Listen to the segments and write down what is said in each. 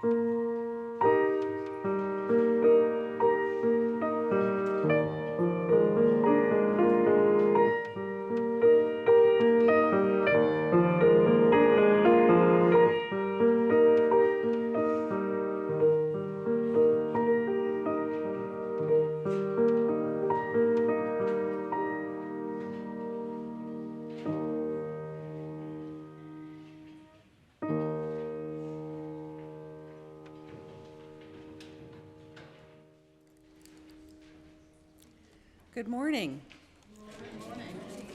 Good morning.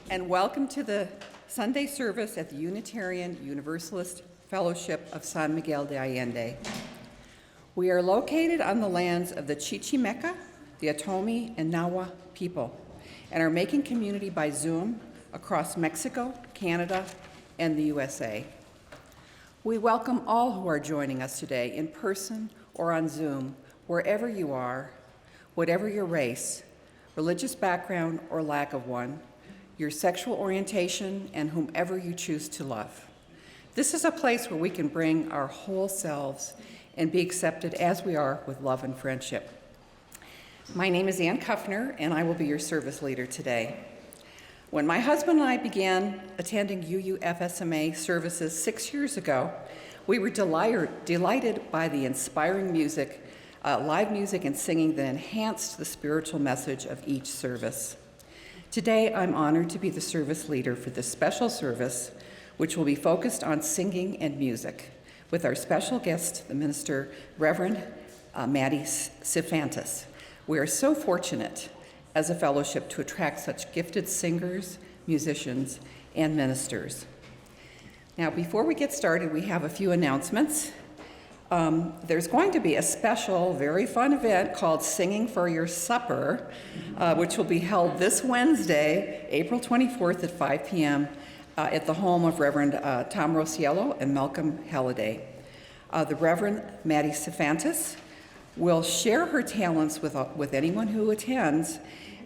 And welcome to the Sunday service at the Unitarian Universalist Fellowship of San Miguel de Allende. We are located on the lands of the Chichimeca, the Otomi, and Nahua people, and are making community by Zoom across Mexico, Canada, and the USA. We welcome all who are joining us today in person or on Zoom, wherever you are, whatever your race, religious background or lack of one, your sexual orientation, and whomever you choose to love. This is a place where we can bring our whole selves and be accepted as we are with love and friendship. My name is Kuffner, and I will be your service leader today. When my husband and I began attending UUFSMA services 6 years ago, we were delighted by the inspiring music, live music and singing that enhanced the spiritual message of each service. Today, I'm honored to be the service leader for this special service, which will be focused on singing and music, with our special guest, the minister, Reverend Maddie Sifantus. We are so fortunate as a fellowship to attract such gifted singers, musicians, and ministers. Now, before we get started, we have a few announcements. There's going to be a special, very fun event called Singing for Your Supper, which will be held this Wednesday, April 24th at 5 p.m. At the home of Reverend Tom Rosiello and Malcolm Halliday. The Reverend Maddie Sifantus will share her talents with anyone who attends,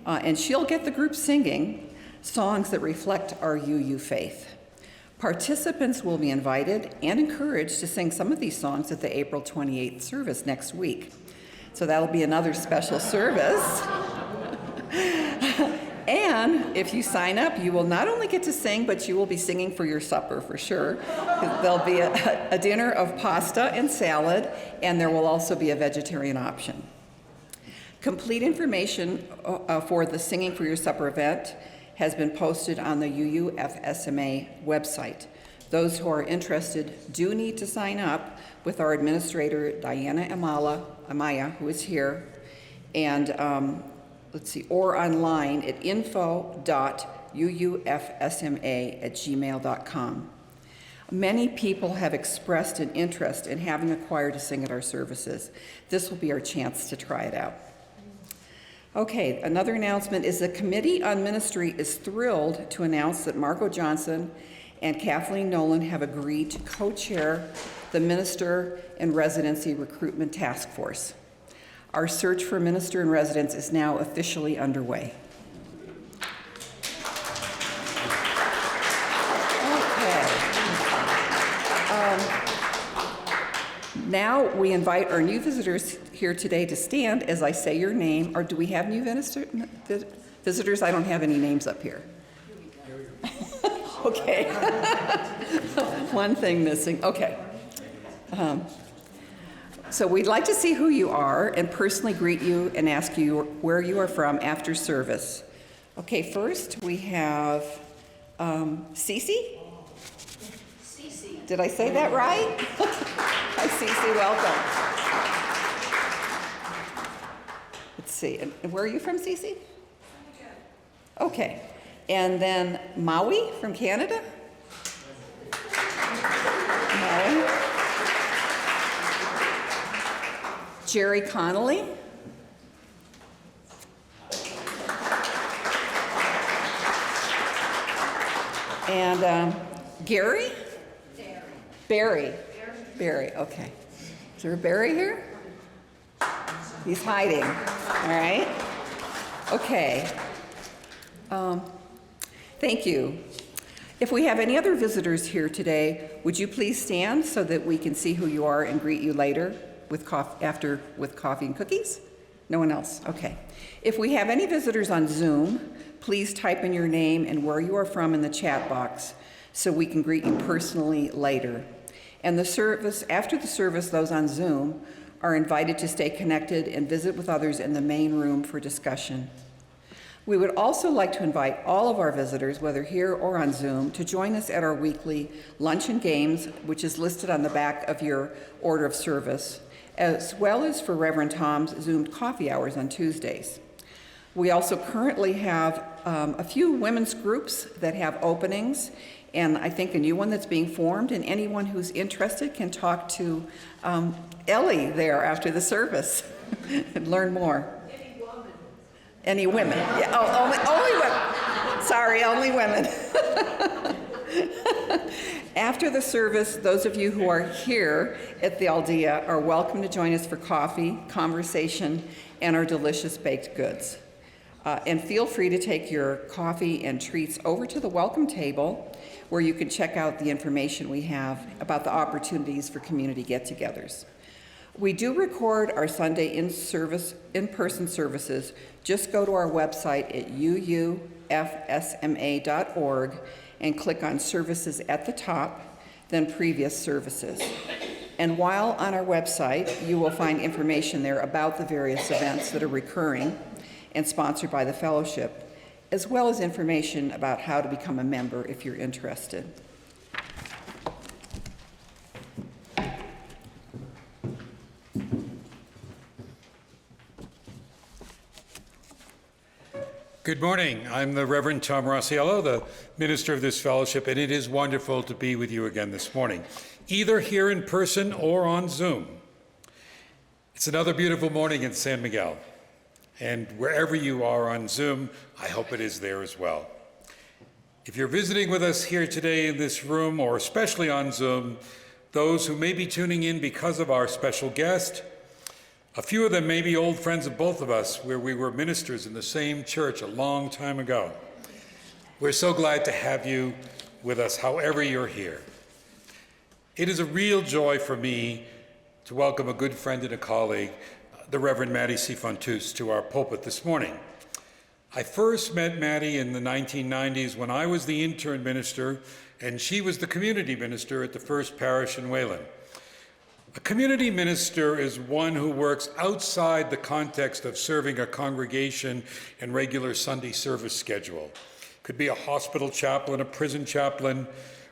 and she'll get the group singing songs that reflect our UU faith. Participants will be invited and encouraged to sing some of these songs at the April 28th service next week. So that'll be another special service. And if you sign up, you will not only get to sing, but you will be singing for your supper for sure. There'll be a dinner of pasta and salad, and there will also be a vegetarian option. Complete information for the Singing for Your Supper event has been posted on the UUFSMA website. Those who are interested do need to sign up with our administrator, Diana Amaya, who is here, and or online at info.uufsma@gmail.com. Many people have expressed an interest in having a choir to sing at our services. This will be our chance to try it out. Okay, another announcement is the Committee on Ministry is thrilled to announce that Margot Johnson and Kathleen Nolan have agreed to co-chair the Minister in Residency Recruitment Task Force. Our search for Minister in Residence is now officially underway. Okay. Now we invite our new visitors here today to stand as I say your name. Or do we have new visitors? I don't have any names up here. Okay. One thing missing. Okay. So we'd like to see who you are and personally greet you and ask you where you are from after service. Okay, first we have Cece? Cece. Did I say that right? Hi, Cece, welcome. Let's see, and where are you from, Cece? Okay, and then Maui from Canada? Maui. Jerry Connolly. And Gary? Barry. Barry, okay. Is there a Barry here? He's hiding, all right? Okay. Thank you. If we have any other visitors here today, would you please stand so that we can see who you are and greet you later with coffee and cookies? No one else? Okay. If we have any visitors on Zoom, please type in your name and where you are from in the chat box so we can greet you personally later. And after the service, those on Zoom are invited to stay connected and visit with others in the main room for discussion. We would also like to invite all of our visitors, whether here or on Zoom, to join us at our weekly lunch and games, which is listed on the back of your order of service, as well as for Reverend Tom's Zoomed coffee hours on Tuesdays. We also currently have a few women's groups that have openings, and I think a new one that's being formed, and anyone who's interested can talk to Ellie there after the service and learn more. Any women? Yeah, only women. Sorry, only women. After the service, those of you who are here at the Aldea are welcome to join us for coffee, conversation, and our delicious baked goods. And feel free to take your coffee and treats over to the welcome table where you can check out the information we have about the opportunities for community get-togethers. We do record our Sunday in-person services. Just go to our website at UUFSMA.org and click on Services at the top, then Previous Services. And while on our website, you will find information there about the various events that are recurring and sponsored by the fellowship, as well as information about how to become a member if you're interested. Good morning. I'm the Reverend Tom Rosiello, the minister of this fellowship, and it is wonderful to be with you again this morning, either here in person or on Zoom. It's another beautiful morning in San Miguel, and wherever you are on Zoom, I hope it is there as well. If you're visiting with us here today in this room, or especially on Zoom, those who may be tuning in because of our special guest, a few of them may be old friends of both of us, where we were ministers in the same church a long time ago. We're so glad to have you with us, however you're here. It is a real joy for me to welcome a good friend and a colleague, the Reverend Maddie Sifantus, to our pulpit this morning. I first met Maddie in the 1990s when I was the intern minister, and she was the community minister at the First Parish in Wayland. A community minister is one who works outside the context of serving a congregation and regular Sunday service schedule. Could be a hospital chaplain, a prison chaplain,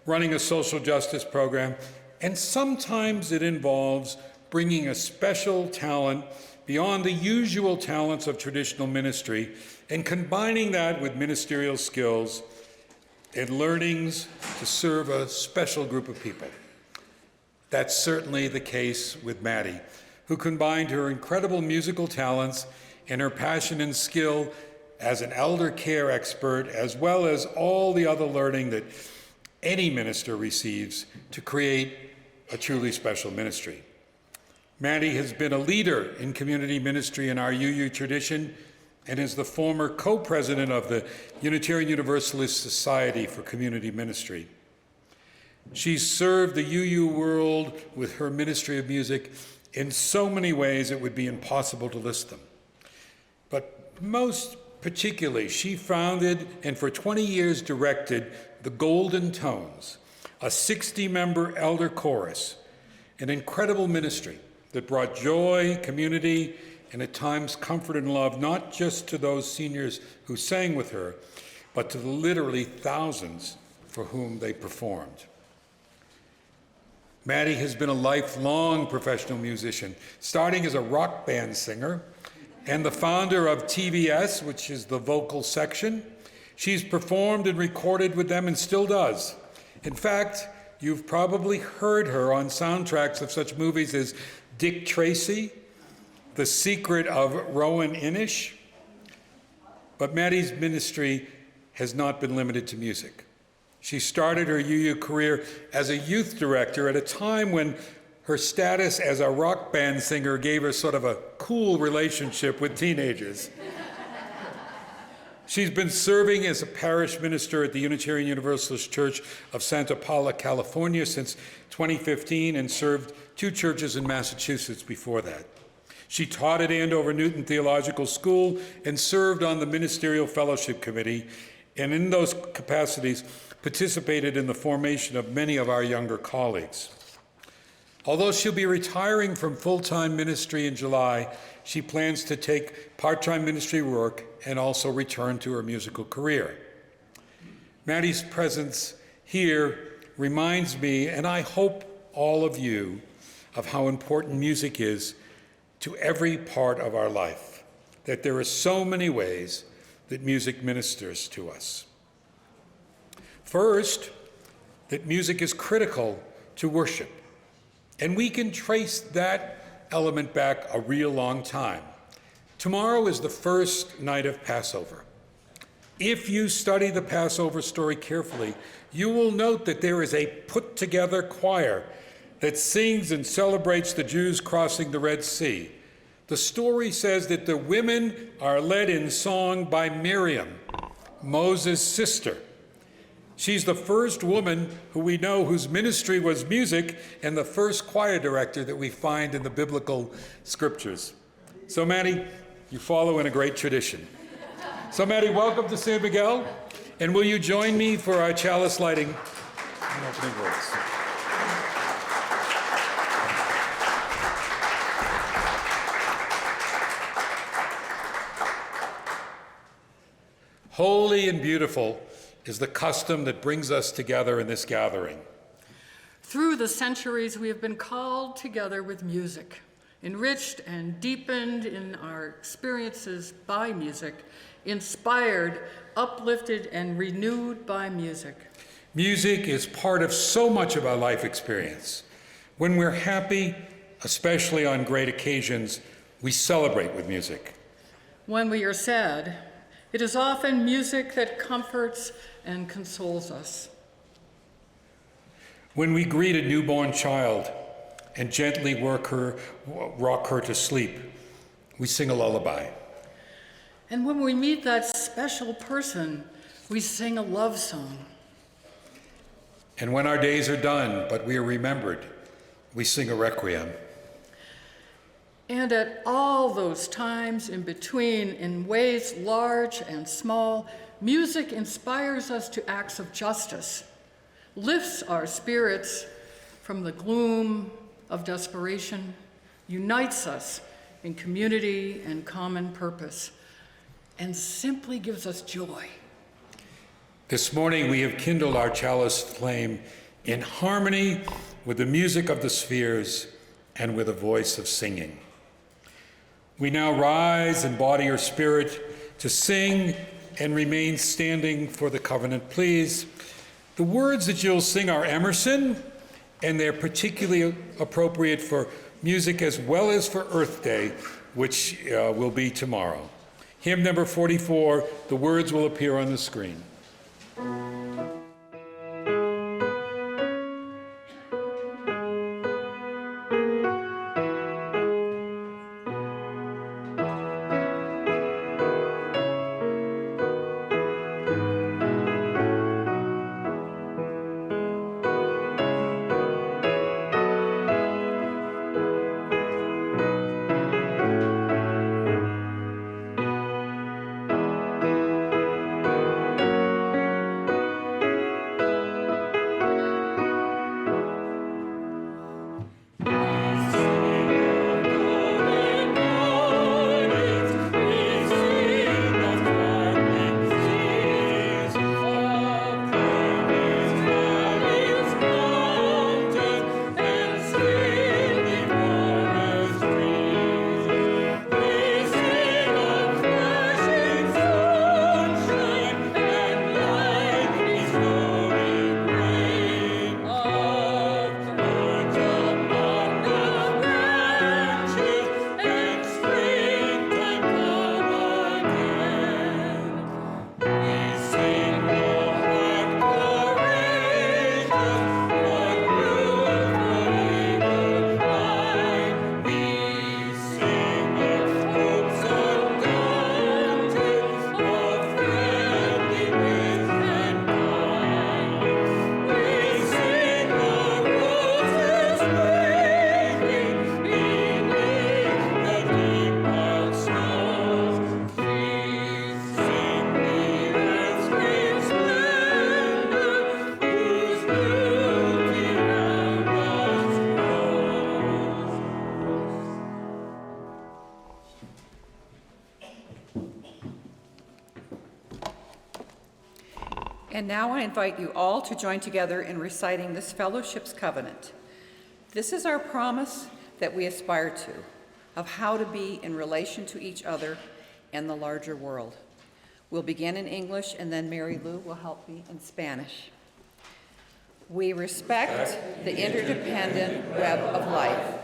running a social justice program, and sometimes it involves bringing a special talent beyond the usual talents of traditional ministry and combining that with ministerial skills and learnings to serve a special group of people. That's certainly the case with Maddie, who combined her incredible musical talents and her passion and skill as an elder care expert, as well as all the other learning that any minister receives to create a truly special ministry. Maddie has been a leader in community ministry in our UU tradition and is the former co-president of the Unitarian Universalist Society for Community Ministry. She's served the UU world with her ministry of music in so many ways it would be impossible to list them. But most particularly, she founded and for 20 years directed the Golden Tones, a 60-member elder chorus, an incredible ministry that brought joy, community, and at times comfort and love, not just to those seniors who sang with her, but to the literally thousands for whom they performed. Maddie has been a lifelong professional musician, starting as a rock band singer and the founder of TVS, which is the vocal section. She's performed and recorded with them and still does. In fact, you've probably heard her on soundtracks of such movies as Dick Tracy, The Secret of Rowan Inish. But Maddie's ministry has not been limited to music. She started her UU career as a youth director at a time when her status as a rock band singer gave her sort of a cool relationship with teenagers. She's been serving as a parish minister at the Unitarian Universalist Church of Santa Paula, California since 2015 and served 2 churches in Massachusetts before that. She taught at Andover Newton Theological School and served on the Ministerial Fellowship Committee, and in those capacities participated in the formation of many of our younger colleagues. Although she'll be retiring from full-time ministry in July, she plans to take part-time ministry work and also return to her musical career. Maddie's presence here reminds me, and I hope all of you, of how important music is to every part of our life, that there are so many ways that music ministers to us. First, that music is critical to worship, and we can trace that element back a real long time. Tomorrow is the first night of Passover. If you study the Passover story carefully, you will note that there is a put-together choir that sings and celebrates the Jews crossing the Red Sea. The story says that the women are led in song by Miriam, Moses' sister. She's the first woman who we know whose ministry was music and the first choir director that we find in the biblical scriptures. So Maddie, you follow in a great tradition. So Maddie, welcome to San Miguel, and will you join me for our chalice lighting and opening words? Holy and beautiful is the custom that brings us together in this gathering. Through the centuries, we have been called together with music, enriched and deepened in our experiences by music, inspired, uplifted, and renewed by music. Music is part of so much of our life experience. When we're happy, especially on great occasions, we celebrate with music. When we are sad, it is often music that comforts and consoles us. When we greet a newborn child and gently rock her to sleep, we sing a lullaby. And when we meet that special person, we sing a love song. And when our days are done, but we are remembered, we sing a requiem. And at all those times in between, in ways large and small, music inspires us to acts of justice, lifts our spirits from the gloom of desperation, unites us in community and common purpose, and simply gives us joy. This morning we have kindled our chalice flame in harmony with the music of the spheres and with a voice of singing. We now rise in body or spirit to sing and remain standing for the covenant. Please, the words that you'll sing are Emerson, and they're particularly appropriate for music as well as for Earth Day, which will be tomorrow. Hymn number 44, the words will appear on the screen. And now I invite you all to join together in reciting this fellowship's covenant. This is our promise that we aspire to, of how to be in relation to each other and the larger world. We'll begin in English, and then Mary Lou will help me in Spanish. We respect the interdependent web of life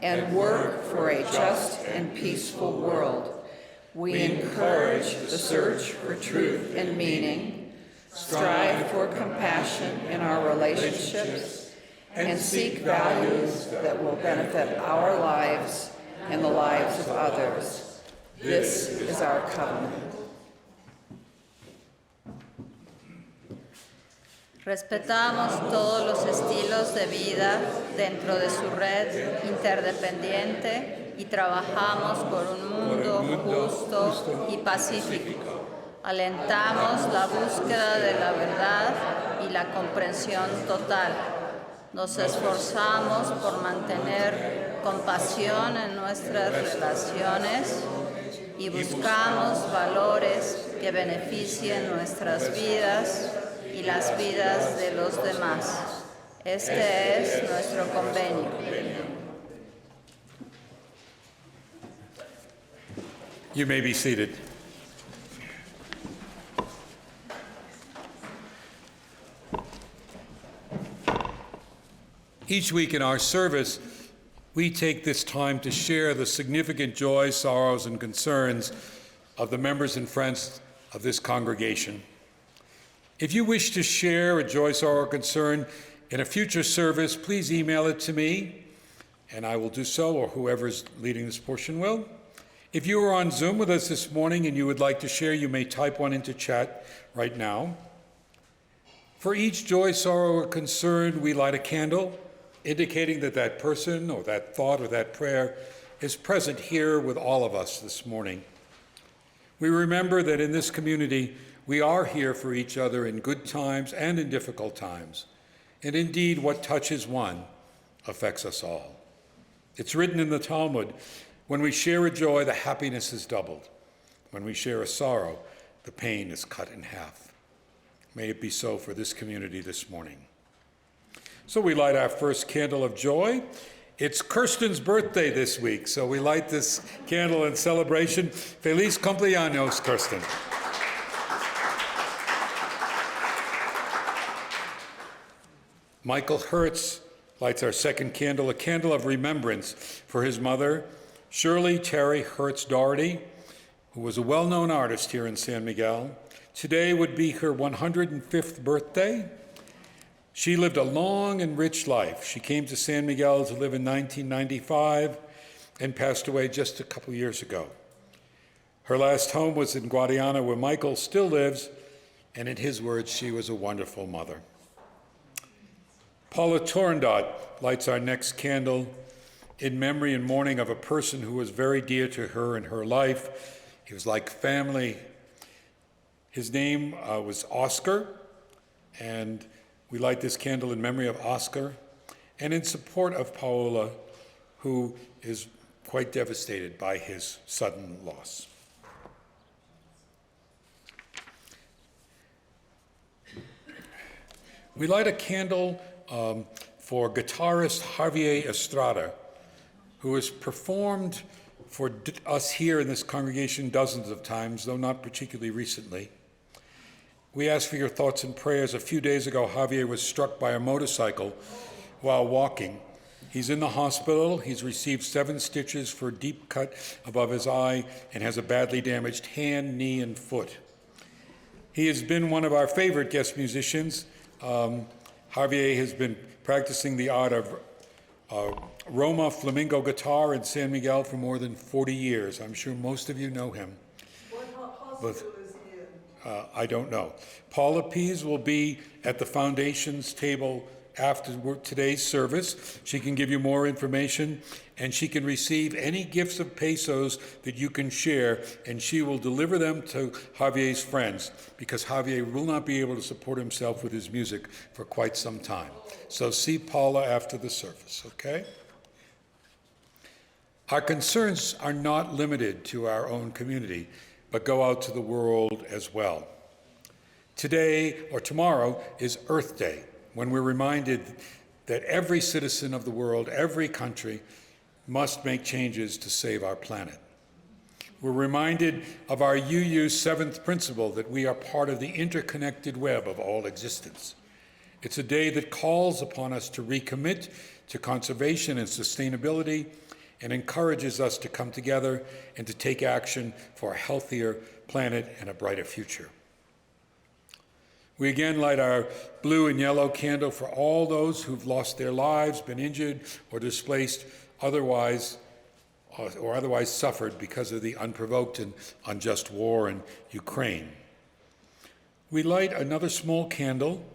and work for a just and peaceful world. We encourage the search for truth and meaning, strive for compassion in our relationships, and seek values that will benefit our lives and the lives of others. This is our covenant. Respetamos todos los estilos de vida dentro de su red interdependiente y trabajamos por un mundo justo y pacífico. Alentamos la búsqueda de la verdad y la comprensión total. Nos esforzamos por mantener compasión en nuestras relaciones y buscamos valores que beneficien nuestras vidas y las vidas de los demás. Este es nuestro convenio. You may be seated. Each week in our service, we take this time to share the significant joys, sorrows, and concerns of the members and friends of this congregation. If you wish to share a joy, sorrow, or concern in a future service, please email it to me, and I will do so, or whoever is leading this portion will. If you are on Zoom with us this morning and you would like to share, you may type one into chat right now. For each joy, sorrow, or concern, we light a candle, indicating that that person or that thought or that prayer is present here with all of us this morning. We remember that in this community, we are here for each other in good times and in difficult times. And indeed, what touches one affects us all. It's written in the Talmud, when we share a joy, the happiness is doubled. When we share a sorrow, the pain is cut in half. May it be so for this community this morning. So we light our first candle of joy. It's Kirsten's birthday this week, so we light this candle in celebration. Feliz cumpleaños, Kirsten. Michael Hertz lights our second candle, a candle of remembrance for his mother, Shirley Terry Hertz Doherty, who was a well-known artist here in San Miguel. Today would be her 105th birthday. She lived a long and rich life. She came to San Miguel to live in 1995 and passed away just a couple years ago. Her last home was in Guadiana, where Michael still lives, and in his words, she was a wonderful mother. Paula Torndot lights our next candle in memory and mourning of a person who was very dear to her in her life. He was like family. His name was Oscar, and we light this candle in memory of Oscar and in support of Paula, who is quite devastated by his sudden loss. We light a candle for guitarist Javier Estrada, who has performed for us here in this congregation dozens of times, though not particularly recently. We ask for your thoughts and prayers. A few days ago, Javier was struck by a motorcycle while walking. He's in the hospital. He's received 7 stitches for a deep cut above his eye and has a badly damaged hand, knee, and foot. He has been one of our favorite guest musicians. Javier has been practicing the art of Roma flamenco guitar in San Miguel for more than 40 years. I'm sure most of you know him. What hospital is he in? I don't know. Paula Pease will be at the foundation's table after today's service. She can give you more information, and she can receive any gifts of pesos that you can share, and she will deliver them to Javier's friends, because Javier will not be able to support himself with his music for quite some time. So see Paula after the service, okay? Our concerns are not limited to our own community, but go out to the world as well. Today, or tomorrow, is Earth Day, when we're reminded that every citizen of the world, every country, must make changes to save our planet. We're reminded of our UU's seventh principle, that we are part of the interconnected web of all existence. It's a day that calls upon us to recommit to conservation and sustainability, and encourages us to come together and to take action for a healthier planet and a brighter future. We again light our blue and yellow candle for all those who've lost their lives, been injured or displaced, otherwise suffered because of the unprovoked and unjust war in Ukraine. We light another small candle.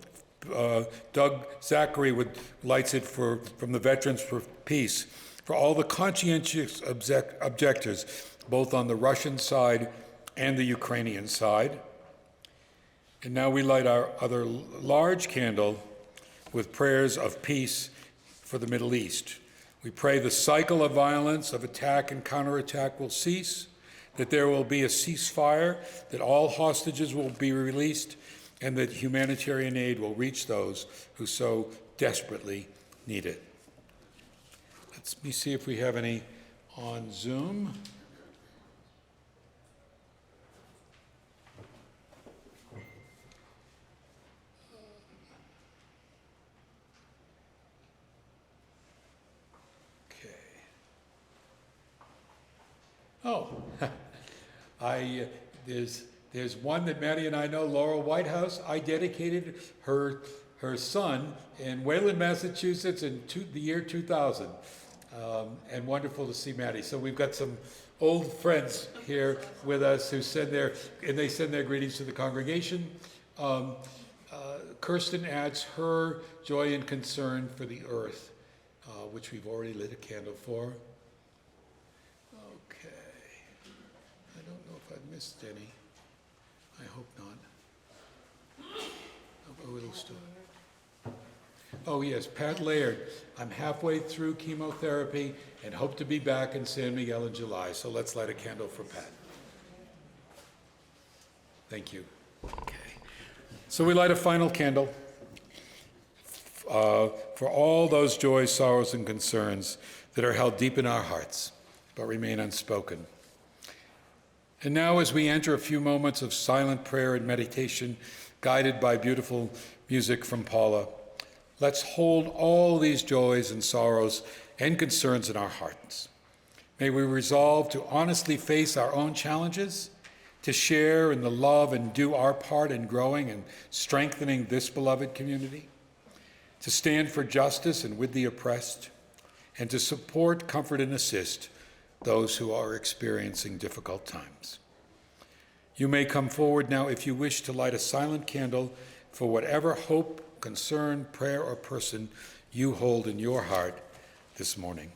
Doug Zachary lights it from the Veterans for Peace, for all the conscientious objectors, both on the Russian side and the Ukrainian side. And now we light our other large candle with prayers of peace for the Middle East. We pray the cycle of violence, of attack and counterattack will cease, that there will be a ceasefire, that all hostages will be released, and that humanitarian aid will reach those who so desperately need it. Let me see if we have any on Zoom. Oh, there's one that Maddie and I know, Laurel Whitehouse. I dedicated her son in Wayland, Massachusetts in the year 2000. And wonderful to see Maddie. So we've got some old friends here with us who send their greetings to the congregation. Kirsten adds her joy and concern for the earth, which we've already lit a candle for. Missed any? I hope not. Oh yes, Pat Laird. I'm halfway through chemotherapy and hope to be back in San Miguel in July. So let's light a candle for Pat. Thank you. Okay. So we light a final candle for all those joys, sorrows, and concerns that are held deep in our hearts, but remain unspoken. And now, as we enter a few moments of silent prayer and meditation, guided by beautiful music from Paula, let's hold all these joys and sorrows and concerns in our hearts. May we resolve to honestly face our own challenges, to share in the love and do our part in growing and strengthening this beloved community, to stand for justice and with the oppressed, and to support, comfort, and assist those who are experiencing difficult times. You may come forward now if you wish to light a silent candle for whatever hope, concern, prayer, or person you hold in your heart this morning.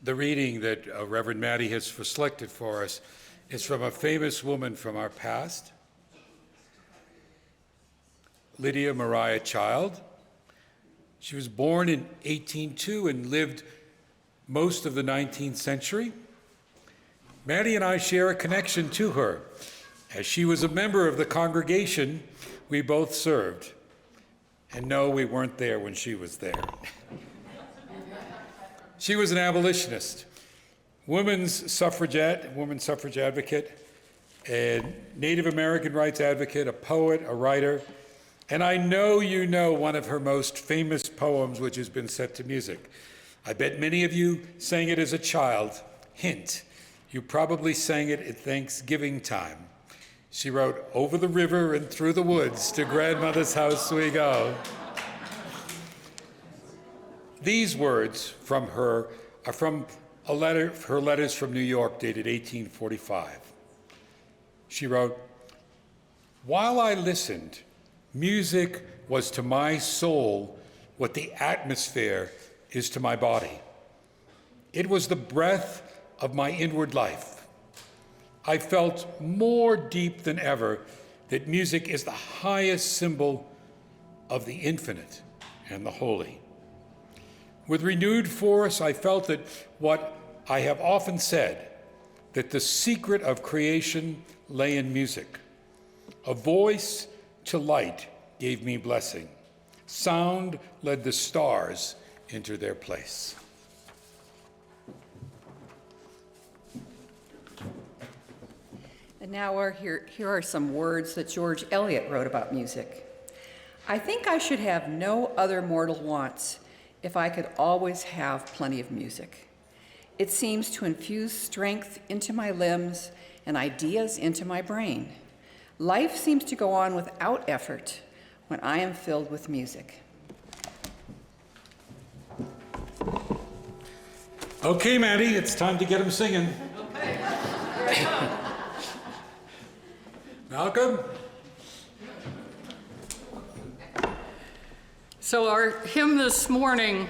The reading that Reverend Maddie has selected for us is from a famous woman from our past, Lydia Maria Child. She was born in 1802 and lived most of the 19th century. Maddie and I share a connection to her, as she was a member of the congregation we both served. And no, we weren't there when she was there. She was an abolitionist, women's suffrage advocate, a Native American rights advocate, a poet, a writer, and I know you know one of her most famous poems, which has been set to music. I bet many of you sang it as a child. Hint, you probably sang it at Thanksgiving time. She wrote, "Over the river and through the woods, to grandmother's house we go." These words from her are from her letters from New York dated 1845. She wrote, "While I listened, music was to my soul what the atmosphere is to my body. It was the breath of my inward life. I felt more deep than ever that music is the highest symbol of the infinite and the holy. With renewed force, I felt that what I have often said, that the secret of creation lay in music. A voice to light gave me blessing. Sound led the stars into their place." And now here are some words that George Eliot wrote about music. "I think I should have no other mortal wants if I could always have plenty of music. It seems to infuse strength into my limbs and ideas into my brain. Life seems to go on without effort when I am filled with music." Okay, Maddie, it's time to get them singing. Malcolm? So our hymn this morning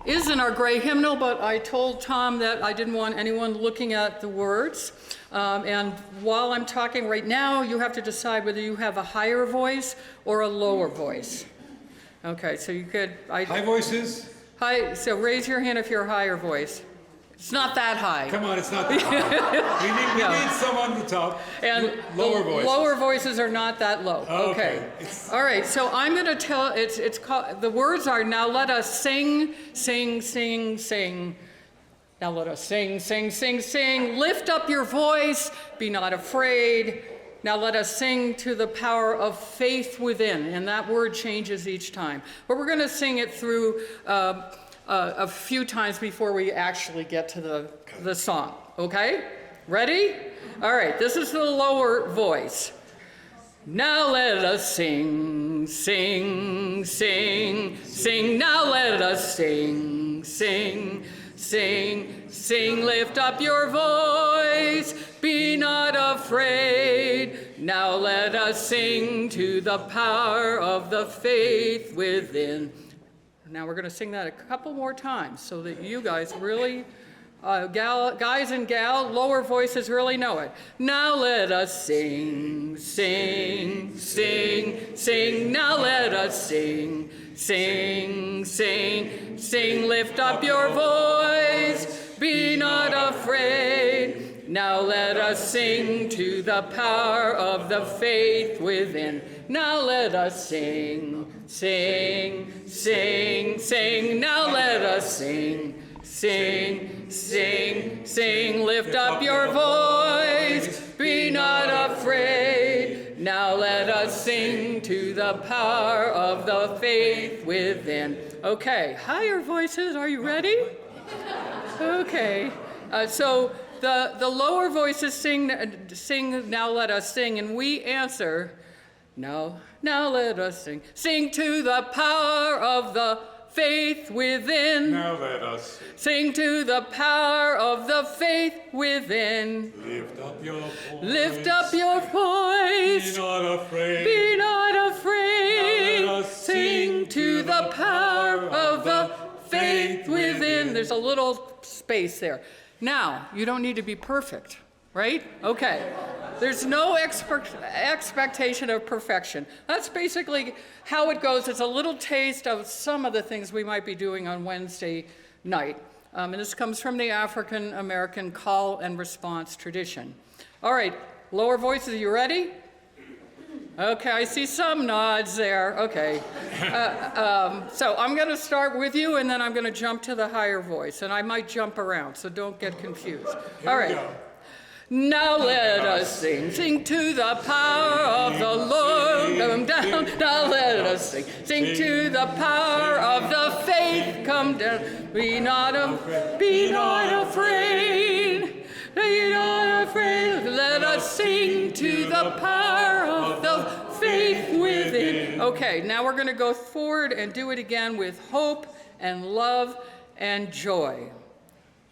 isn't our gray hymnal, but I told Tom that I didn't want anyone looking at the words. And while I'm talking right now, you have to decide whether you have a higher voice or a lower voice. Okay, so you could... High voices? Hi, so raise your hand if you're a higher voice. It's not that high. Come on, it's not that high. We need some on the top. And lower voices. Lower voices are not that low. Okay. All right, so I'm going to tell, it's called, the words are, now let us sing, sing, sing, sing. Now let us sing, sing, sing, sing. Lift up your voice, be not afraid. Now let us sing to the power of faith within. And that word changes each time. But we're going to sing it through a few times before we actually get to the song. Okay? Ready? All right, this is the lower voice. Now let us sing, sing, sing, sing. Now let us sing, sing, sing, sing. Lift up your voice, be not afraid. Now let us sing to the power of the faith within. Now we're going to sing that a couple more times so that you guys really, guys and gal, lower voices really know it. Now let us sing, sing, sing, sing. Now let us sing, sing, sing, sing. Lift up your voice, be not afraid. Now let us sing to the power of the faith within. Now let us sing, sing, sing, sing. Now let us sing, sing, sing, sing. Lift up your voice, be not afraid. Now let us sing to the power of the faith within. Okay, higher voices, are you ready? Okay, so the lower voices sing, now let us sing, and we answer, now let us sing. Sing to the power of the faith within. Now let us sing to the power of the faith within. lift up your voice. Lift up your voice. Be not afraid. Be not afraid. Now let us Sing to the power of the faith within. there's a little space there. Now, you don't need to be perfect, right? Okay. There's no expectation of perfection. That's basically how it goes. It's a little taste of some of the things we might be doing on Wednesday night. And this comes from the African American call and response tradition. All right, lower voices, are you ready? Okay, I see some nods there. Okay. So I'm going to start with you, and then I'm going to jump to the higher voice. And I might jump around, so don't get confused. All right. Now let us sing to the power of the Lord. Come down, now let us sing to the power of the faith. Come down, be not afraid, be not afraid. Let us sing to the power of the faith within. Okay, now we're going to go forward and do it again with hope and love and joy.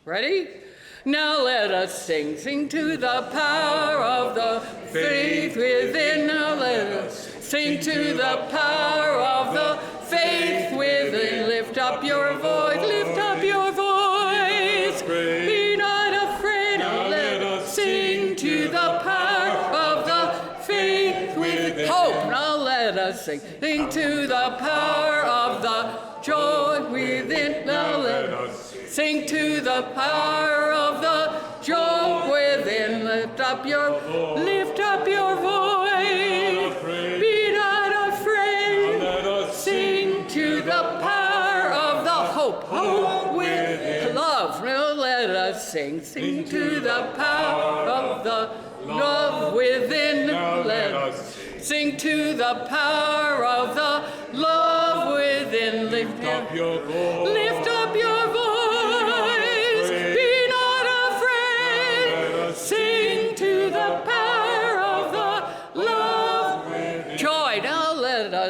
Ready? Now let us sing to the power of the faith within. Now let us sing to the power of the faith within. Lift up your voice, lift up your voice. Be not afraid. Now let us sing to the power of the faith within. Hope. Now let us sing to the power of the joy within. Now let us sing to the power of the joy within. Lift up your voice. Be not afraid. Sing to the power of the hope with love. Now let us sing to the power of the love within. Let us sing to the power of the love within. Lift up your voice. Lift up your voice.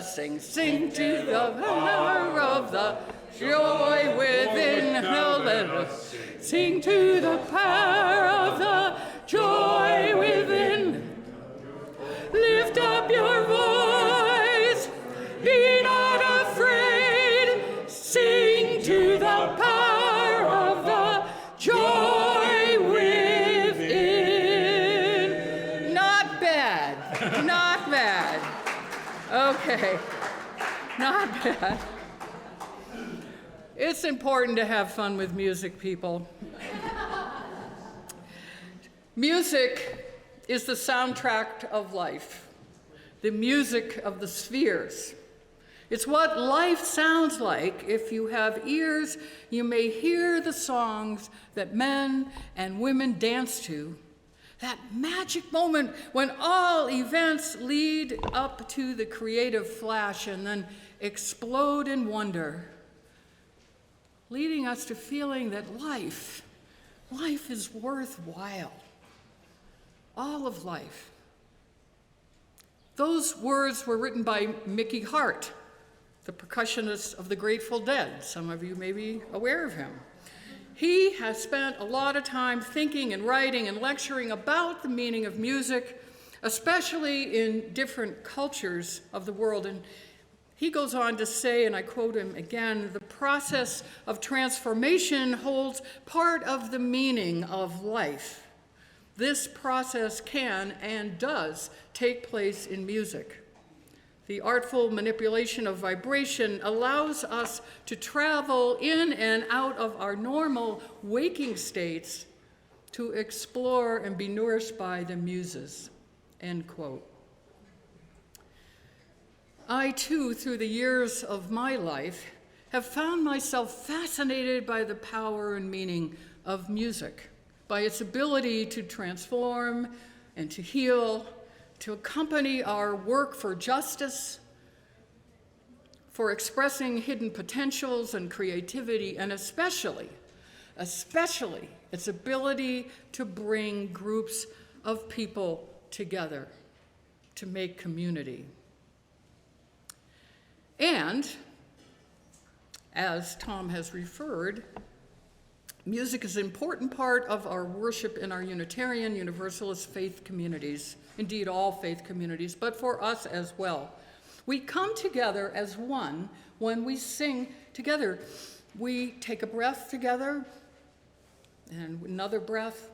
Sing to the power of the joy within. Now let us sing to the power of the joy within. Lift up your voice. Be not afraid. Sing to the power of the joy within. Not bad. Not bad. Okay, not bad. It's important to have fun with music, people. Music is the soundtrack of life, the music of the spheres. It's what life sounds like. If you have ears, you may hear the songs that men and women dance to. That magic moment when all events lead up to the creative flash and then explode in wonder, leading us to feeling that life is worthwhile. All of life. Those words were written by Mickey Hart, the percussionist of the Grateful Dead. Some of you may be aware of him. He has spent a lot of time thinking and writing and lecturing about the meaning of music, especially in different cultures of the world. And he goes on to say, and I quote him again, the process of transformation holds part of the meaning of life. This process can and does take place in music. The artful manipulation of vibration allows us to travel in and out of our normal waking states to explore and be nourished by the muses, end quote. I too, through the years of my life, have found myself fascinated by the power and meaning of music, by its ability to transform and to heal, to accompany our work for justice, for expressing hidden potentials and creativity, and especially its ability to bring groups of people together to make community. And, as Tom has referred, music is an important part of our worship in our Unitarian, Universalist faith communities, indeed all faith communities, but for us as well. We come together as one when we sing together We take a breath together, and another breath.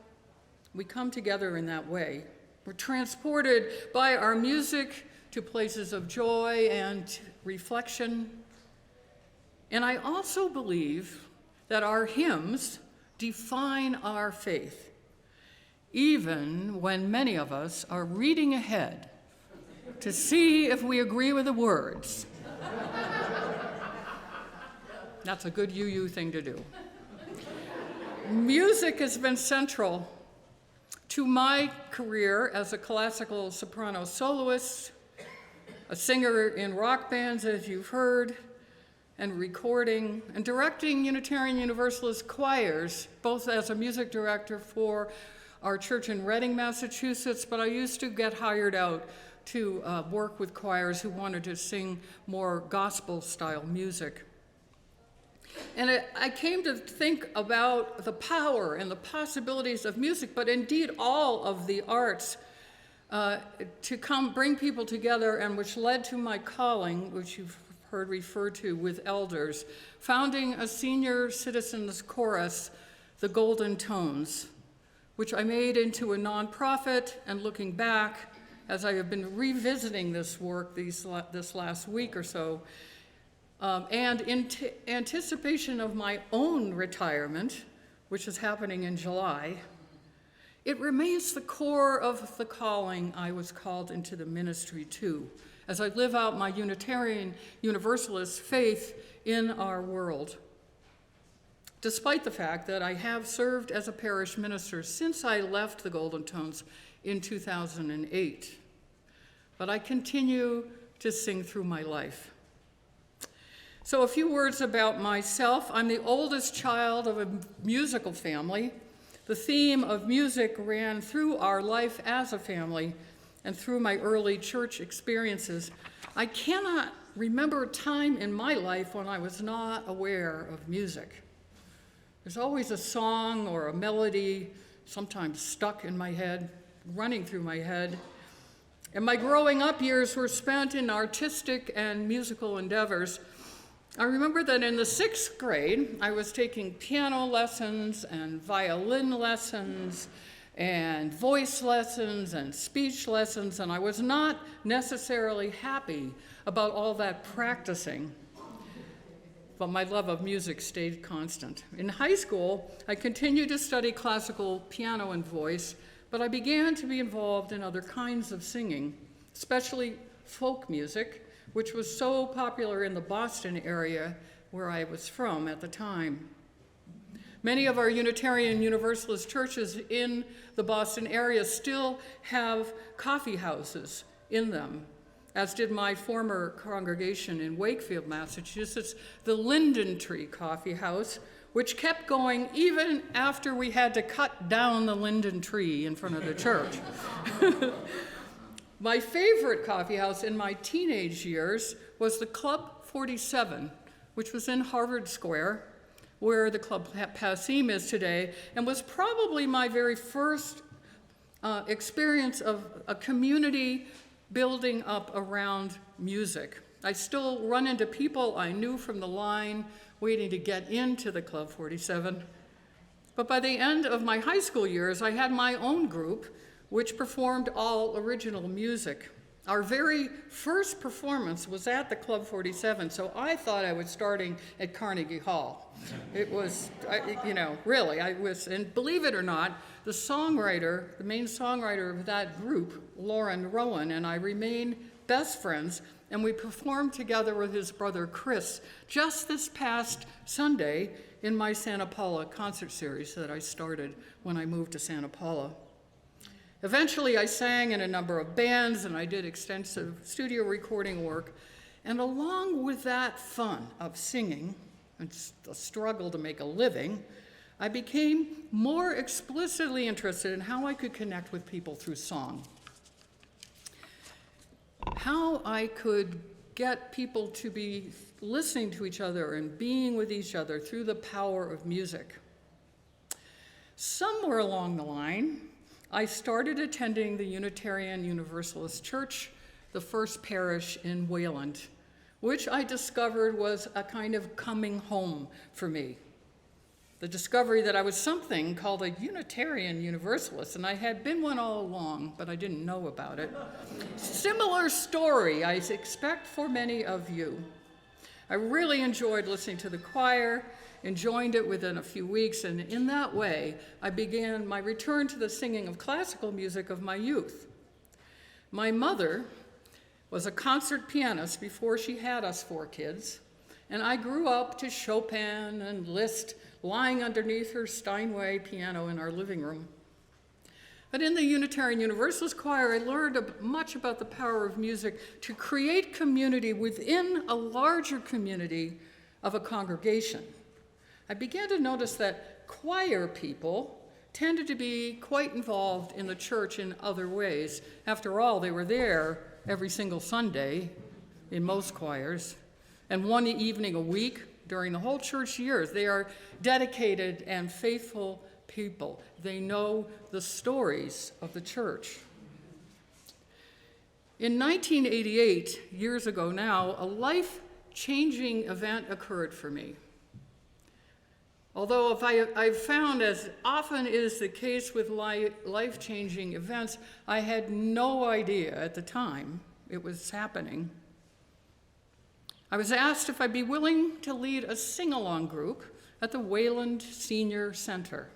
We come together in that way. We're transported by our music to places of joy and reflection. And I also believe that our hymns define our faith, even when many of us are reading ahead to see if we agree with the words. That's a good UU thing to do. Music has been central to my career as a classical soprano soloist, a singer in rock bands, as you've heard, and recording and directing Unitarian Universalist choirs, both as a music director for our church in Reading, Massachusetts, but I used to get hired out to work with choirs who wanted to sing more gospel-style music. And I came to think about the power and the possibilities of music, but indeed all of the arts, to bring people together, and which led to my calling, which you've heard referred to with elders, founding a senior citizens chorus, the Golden Tones, which I made into a nonprofit. And looking back, as I have been revisiting this work this last week or so, and in anticipation of my own retirement, which is happening in July, it remains the core of the calling I was called into the ministry to, as I live out my Unitarian Universalist faith in our world. Despite the fact that I have served as a parish minister since I left the Golden Tones in 2008, but I continue to sing through my life. So a few words about myself. I'm the oldest child of a musical family. The theme of music ran through our life as a family and through my early church experiences. I cannot remember a time in my life when I was not aware of music. There's always a song or a melody, sometimes stuck in my head, running through my head. And my growing up years were spent in artistic and musical endeavors. I remember that in the 6th grade, I was taking piano lessons and violin lessons and voice lessons and speech lessons, and I was not necessarily happy about all that practicing, but my love of music stayed constant. In high school, I continued to study classical piano and voice, but I began to be involved in other kinds of singing, especially folk music, which was so popular in the Boston area where I was from at the time. Many of our Unitarian Universalist churches in the Boston area still have coffee houses in them, as did my former congregation in Wakefield, Massachusetts, the Linden Tree Coffee House, which kept going even after we had to cut down the linden tree in front of the church. My favorite coffee house in my teenage years was the Club 47, which was in Harvard Square, where the Club Passim is today, and was probably my very first experience of a community building up around music. I still run into people I knew from the line waiting to get into the Club 47. But by the end of my high school years, I had my own group, which performed all original music. Our very first performance was at the Club 47, so I thought I was starting at Carnegie Hall. It was, really, I was, and believe it or not, the main songwriter of that group, Lauren Rowan, and I remain best friends, and we performed together with his brother Chris just this past Sunday in my Santa Paula concert series that I started when I moved to Santa Paula. Eventually, I sang in a number of bands, and I did extensive studio recording work. And along with that fun of singing and the struggle to make a living, I became more explicitly interested in how I could connect with people through song. How I could get people to be listening to each other and being with each other through the power of music. Somewhere along the line, I started attending the Unitarian Universalist Church, the first parish in Wayland, which I discovered was a kind of coming home for me. The discovery that I was something called a Unitarian Universalist, and I had been one all along, but I didn't know about it. Similar story, I expect, for many of you. I really enjoyed listening to the choir and joined it within a few weeks, and in that way, I began my return to the singing of classical music of my youth. My mother was a concert pianist before she had us 4 kids, and I grew up to Chopin and Liszt lying underneath her Steinway piano in our living room. But in the Unitarian Universalist choir, I learned much about the power of music to create community within a larger community of a congregation. I began to notice that choir people tended to be quite involved in the church in other ways. After all, they were there every single Sunday in most choirs, and one evening a week during the whole church years. They are dedicated and faithful people. They know the stories of the church. In 1988, years ago now, a life-changing event occurred for me. Although I've found, as often is the case with life-changing events, I had no idea at the time it was happening. I was asked if I'd be willing to lead a sing-along group at the Wayland Senior Center.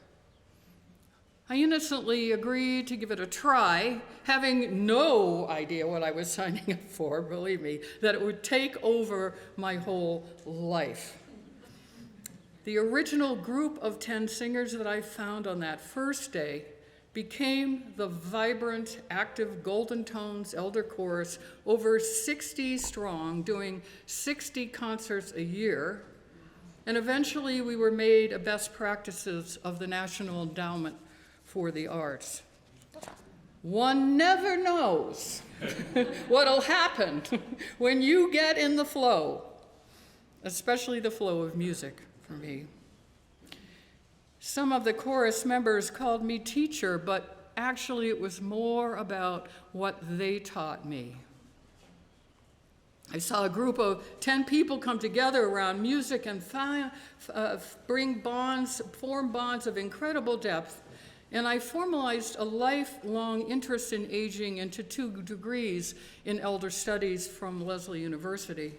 I innocently agreed to give it a try, having no idea what I was signing up for, believe me, that it would take over my whole life. The original group of 10 singers that I found on that first day became the vibrant, active Golden Tones Elder Chorus, over 60 strong, doing 60 concerts a year. And eventually we were made a best practices of the National Endowment for the Arts. One never knows what'll happen when you get in the flow, especially the flow of music for me. Some of the chorus members called me teacher, but actually it was more about what they taught me. I saw a group of 10 people come together around music and form bonds of incredible depth. And I formalized a lifelong interest in aging into 2 degrees in elder studies from Lesley University.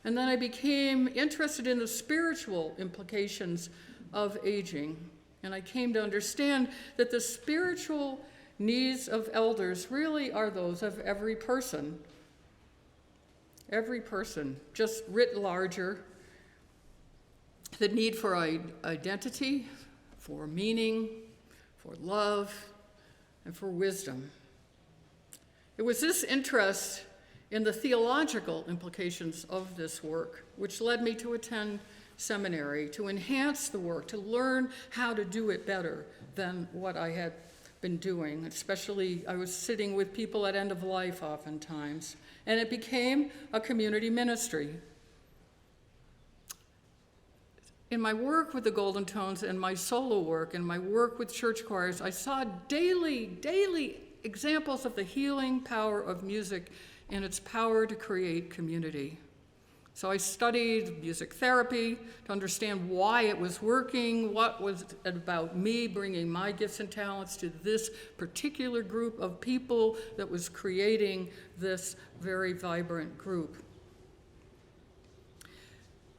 And then I became interested in the spiritual implications of aging. And I came to understand that the spiritual needs of elders really are those of every person, just writ larger. The need for identity, for meaning, for love, and for wisdom. It was this interest in the theological implications of this work which led me to attend seminary, to enhance the work, to learn how to do it better than what I had been doing. Especially, I was sitting with people at end of life oftentimes, and it became a community ministry. In my work with the Golden Tones and my solo work and my work with church choirs, I saw daily examples of the healing power of music and its power to create community. So I studied music therapy to understand why it was working, what was it about me bringing my gifts and talents to this particular group of people that was creating this very vibrant group.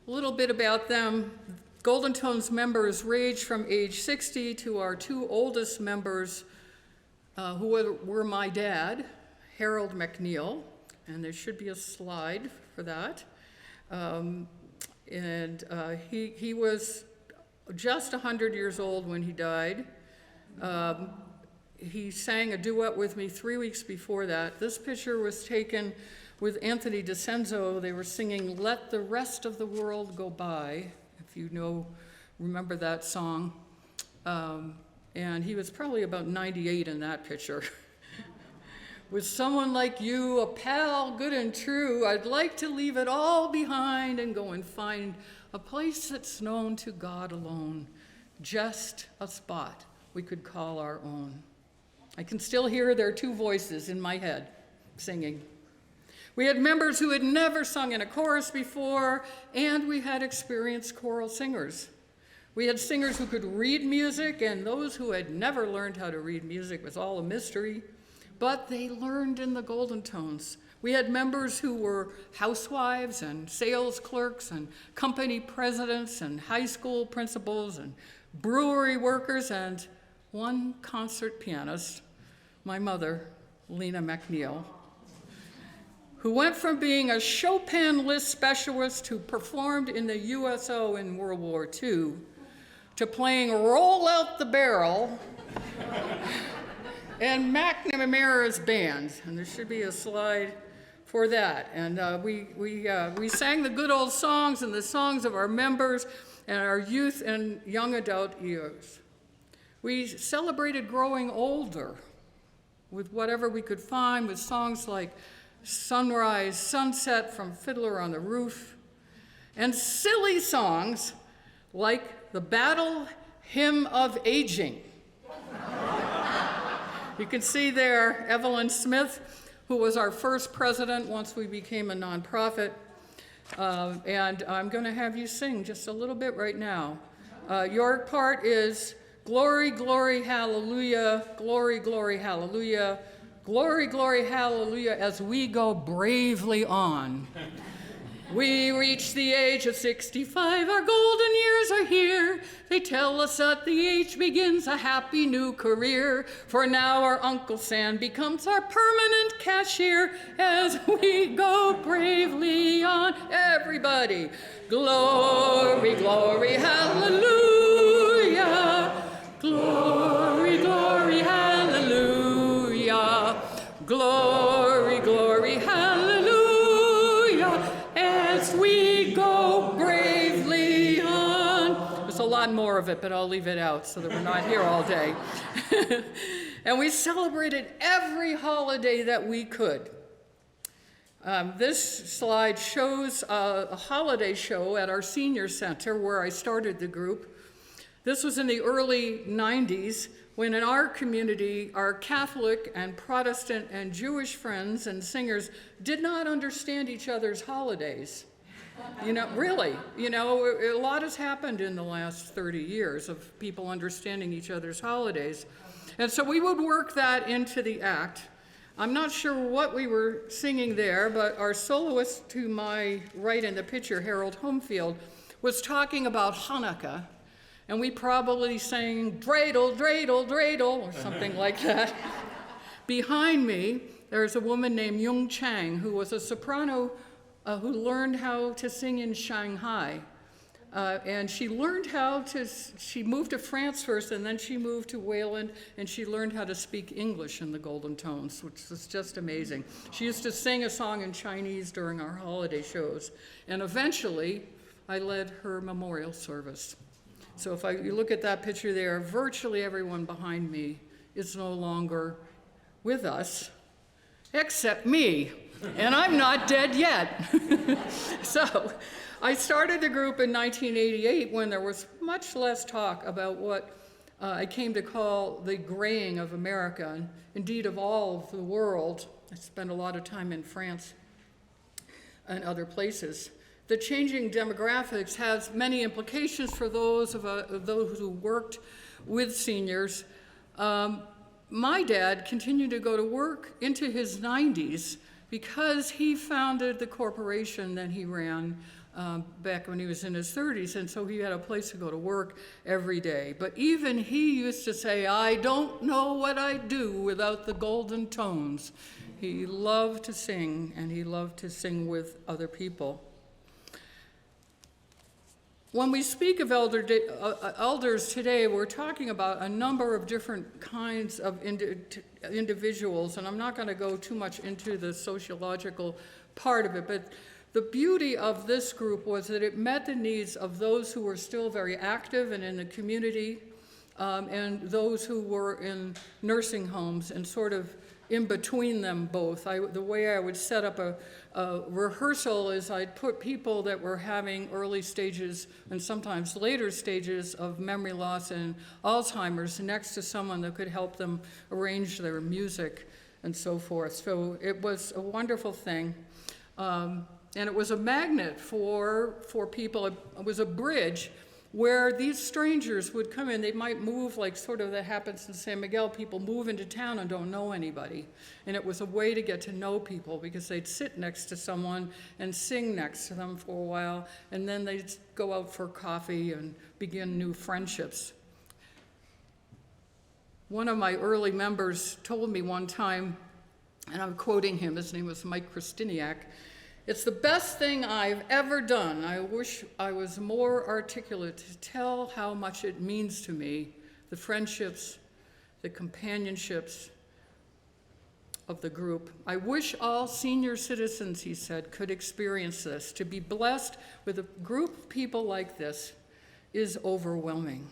A little bit about them. Golden Tones members range from age 60 to our 2 oldest members who were my dad, Harold McNeil, and there should be a slide for that. He was just 100 years old when he died. He sang a duet with me 3 weeks before that. This picture was taken with Anthony DeCenzo. They were singing "Let the Rest of the World Go By," if you remember that song. And he was probably about 98 in that picture. With someone like you, a pal, good and true, I'd like to leave it all behind and go and find a place that's known to God alone, just a spot we could call our own. I can still hear their 2 voices in my head singing. We had members who had never sung in a chorus before, and we had experienced choral singers. We had singers who could read music, and those who had never learned how to read music was all a mystery, but they learned in the golden tones. We had members who were housewives and sales clerks and company presidents and high school principals and brewery workers, and one concert pianist, my mother, Lena McNeil, who went from being a Chopin list specialist who performed in the USO in World War II to playing Roll Out the Barrel and McNamara's band. And there should be a slide for that. And we sang the good old songs and the songs of our members and our youth and young adult years. We celebrated growing older with whatever we could find, with songs like Sunrise, Sunset from Fiddler on the Roof, and silly songs like the Battle Hymn of Aging. You can see there Evelyn Smith, who was our first president once we became a nonprofit, and I'm going to have you sing just a little bit right now. Your part is glory, glory, hallelujah, glory, glory, hallelujah, glory, glory, hallelujah, as we go bravely on. We reach the age of 65, our golden years are here. They tell us that the age begins a happy new career. For now our Uncle Sam becomes our permanent cashier as we go bravely on. Everybody, glory, glory, hallelujah. Glory, glory, hallelujah. Glory, glory, hallelujah. As we go bravely on. There's a lot more of it, but I'll leave it out so that we're not here all day. And we celebrated every holiday that we could. This slide shows a holiday show at our senior center where I started the group. This was in the early 90s when in our community, our Catholic and Protestant and Jewish friends and singers did not understand each other's holidays. You know, really, you know, a lot has happened in the last 30 years of people understanding each other's holidays. And so we would work that into the act. I'm not sure what we were singing there, but our soloist to my right in the picture, Harold Homefield, was talking about Hanukkah. And we probably sang dreidel, dreidel, dreidel, or something like that. Behind me, there's a woman named Yung Chang, who was a soprano who learned how to sing in Shanghai. And she learned how to, she moved to France first, and then she moved to Wayland, and she learned how to speak English in the golden tones, which was just amazing. She used to sing a song in Chinese during our holiday shows. And eventually, I led her memorial service. So if you look at that picture there, virtually everyone behind me is no longer with us, except me, and I'm not dead yet. So I started the group in 1988 when there was much less talk about what I came to call the graying of America, and indeed of all of the world. I spent a lot of time in France and other places. The changing demographics has many implications for those who worked with seniors. My dad continued to go to work into his 90s because he founded the corporation that he ran back when he was in his 30s, and so he had a place to go to work every day. But even he used to say, "I don't know what I'd do without the golden tones." He loved to sing, and he loved to sing with other people. When we speak of elders today, we're talking about a number of different kinds of individuals, and I'm not going to go too much into the sociological part of it, but the beauty of this group was that it met the needs of those who were still very active and in the community, and those who were in nursing homes and sort of in between them both. The way I would set up a rehearsal is I'd put people that were having early stages and sometimes later stages of memory loss and Alzheimer's next to someone that could help them arrange their music and so forth. So it was a wonderful thing. And it was a magnet for people. It was a bridge where these strangers would come in. They might move, like sort of that happens in San Miguel. People move into town and don't know anybody. And it was a way to get to know people because they'd sit next to someone and sing next to them for a while. And then they'd go out for coffee and begin new friendships. One of my early members told me one time, and I'm quoting him, his name was Mike Christiniak, "It's the best thing I've ever done. I wish I was more articulate to tell how much it means to me, the friendships, the companionships of the group. I wish all senior citizens," he said, "could experience this. To be blessed with a group of people like this is overwhelming."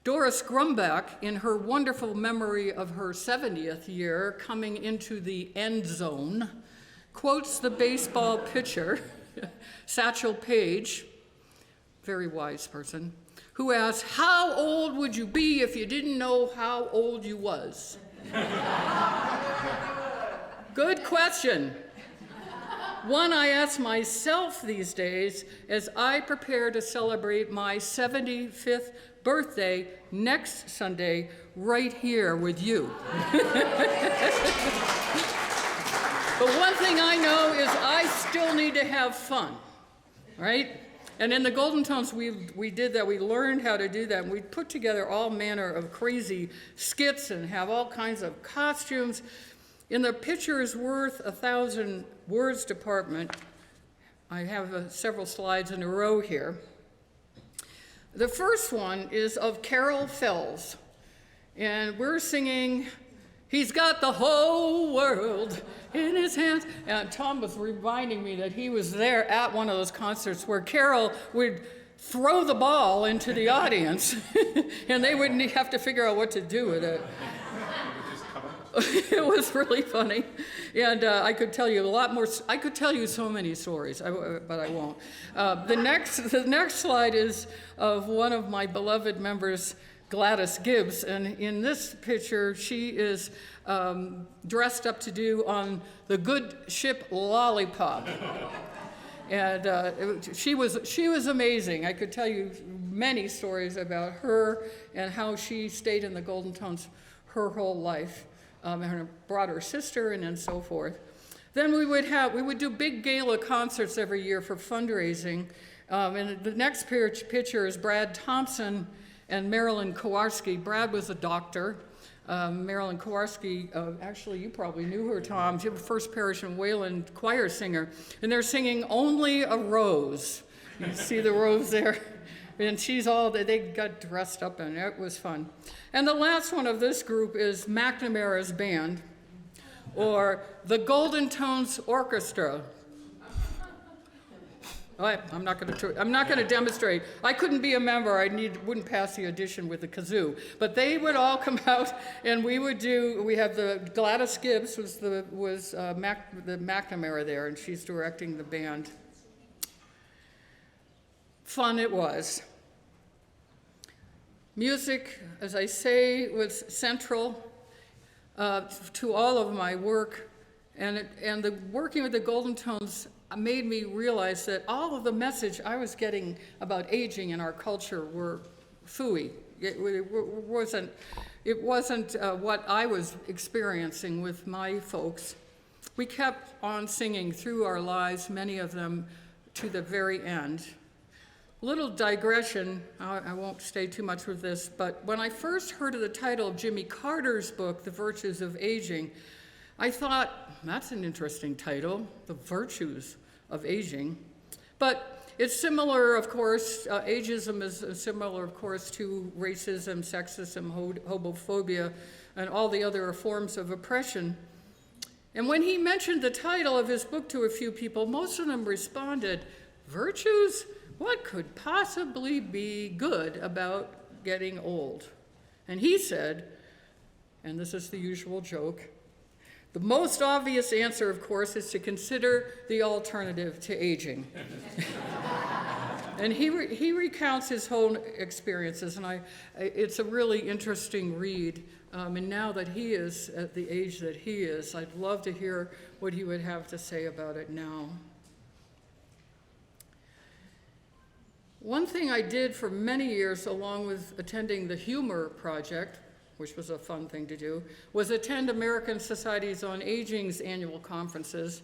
Doris Grumbach, in her wonderful memory of her 70th year coming into the end zone, quotes the baseball pitcher, Satchel Paige, very wise person, who asked, "How old would you be if you didn't know how old you was?" Good question. One I ask myself these days as I prepare to celebrate my 75th birthday next Sunday right here with you. But one thing I know is I still need to have fun, right? And in the Golden Tones, we did that. We learned how to do that. And we put together all manner of crazy skits and have all kinds of costumes. In the Picture's Worth 1,000 Words department, I have several slides in a row here. The first one is of Carol Fells. And we're singing, "He's got the whole world in his hands." And Tom was reminding me that he was there at one of those concerts where Carol would throw the ball into the audience and they wouldn't have to figure out what to do with it. It was really funny. And I could tell you a lot more. I could tell you so many stories, but I won't. The next slide is of one of my beloved members, Gladys Gibbs, and in this picture, she is dressed up to do on the good ship Lollipop. And she was amazing. I could tell you many stories about her and how she stayed in the Golden Tones her whole life, and brought her sister and so forth. Then we would do big gala concerts every year for fundraising. And the next picture is Brad Thompson and Marilyn Kowarski. Brad was a doctor. Marilyn Kowarski, actually you probably knew her, Tom. She was First Parish and Wayland choir singer. And they're singing "Only a Rose." You see the rose there? And they got dressed up and it was fun. And the last one of this group is McNamara's Band, or the Golden Tones Orchestra. I'm not going to demonstrate. I couldn't be a member. Wouldn't pass the audition with the kazoo. But they would all come out, and we have the Gladys Gibbs was the McNamara there, and she's directing the band. Fun it was. Music, as I say, was central to all of my work, and the working with the Golden Tones made me realize that all of the message I was getting about aging in our culture were phooey. It wasn't what I was experiencing with my folks. We kept on singing through our lives, many of them to the very end. Little digression, I won't stay too much with this, but when I first heard of the title of Jimmy Carter's book, The Virtues of Aging, I thought, that's an interesting title, The Virtues of Aging. But it's similar, of course, ageism is similar, of course, to racism, sexism, homophobia, and all the other forms of oppression. And when he mentioned the title of his book to a few people, most of them responded, "Virtues? What could possibly be good about getting old?" And he said, and this is the usual joke, "The most obvious answer, of course, is to consider the alternative to aging." And he recounts his whole experiences, and it's a really interesting read. And now that he is at the age that he is, I'd love to hear what he would have to say about it now. One thing I did for many years, along with attending the Humor Project, which was a fun thing to do, was attend American Societies on Aging's annual conferences.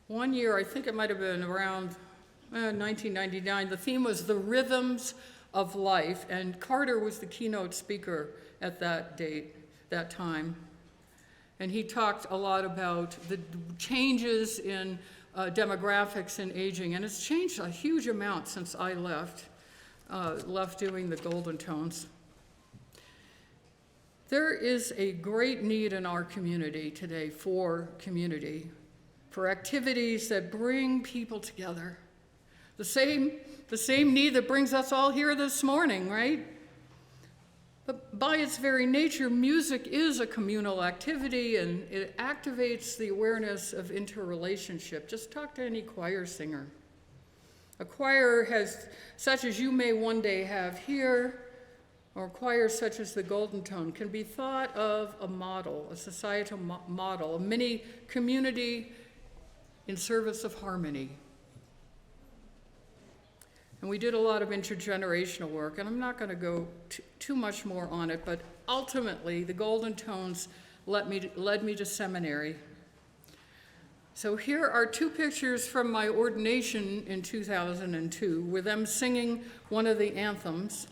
One year, I think it might have been around 1999, the theme was The Rhythms of Life, and Carter was the keynote speaker at that time. And he talked a lot about the changes in demographics and aging, and it's changed a huge amount since I left doing the Golden Tones. There is a great need in our community today for community, for activities that bring people together. The same need that brings us all here this morning, right? But by its very nature, music is a communal activity, and it activates the awareness of interrelationship. Just talk to any choir singer. A choir such as you may one day have here, or choirs such as the Golden Tone, can be thought of a model, a societal model, a mini community in service of harmony. And we did a lot of intergenerational work, and I'm not going to go too much more on it, but ultimately the Golden Tones led me to seminary. So here are two pictures from my ordination in 2002, with them singing one of the anthems.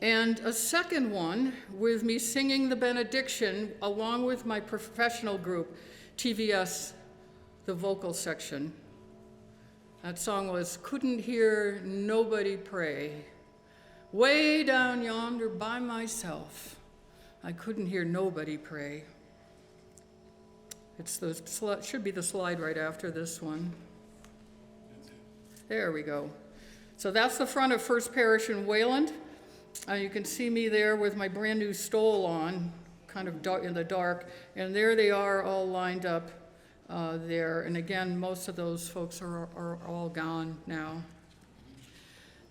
And a second one with me singing the benediction along with my professional group, TVS, the vocal section. That song was Couldn't Hear Nobody Pray. Way down yonder by myself, I couldn't hear nobody pray. Should be the slide right after this one. There we go. So that's the front of First Parish in Wayland. You can see me there with my brand new stole on, kind of in the dark, and there they are all lined up there. And again, most of those folks are all gone now.